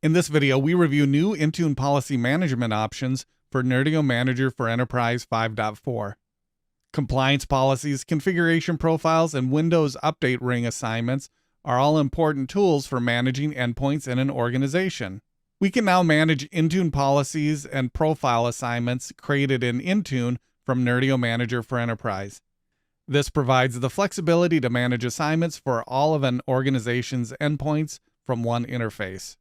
In this video, we review new Intune policy management options for Nerdio Manager for Enterprise 5.4. Compliance policies, configuration profiles, and Windows Update Ring assignments are all important tools for managing endpoints in an organization. We can now manage Intune policies and profile assignments created in Intune from Nerdio Manager for Enterprise. This provides the flexibility to manage assignments for all of an organization's endpoints from one interface.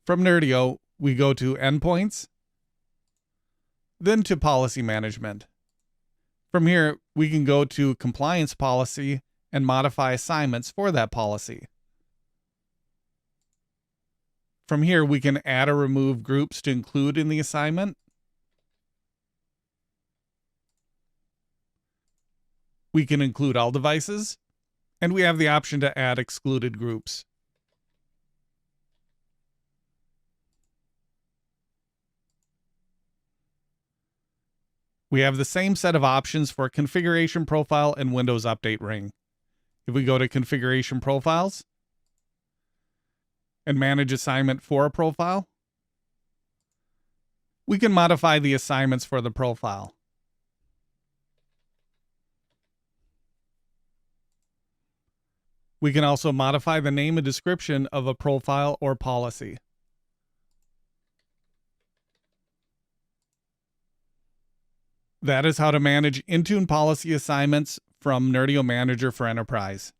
From Nerdio, we go to Endpoints, then to Policy Management. From here, we can go to Compliance Policy and modify assignments for that policy. From here, we can add or remove groups to include in the assignment. We can include all devices, and we have the option to add excluded groups. We have the same set of options for Configuration Profile and Windows Update Ring. If we go to Configuration Profiles and manage assignment for a profile, we can modify the assignments for the profile. We can also modify the name and description of a profile or policy. That is how to manage Intune policy assignments from Nerdio Manager for Enterprise.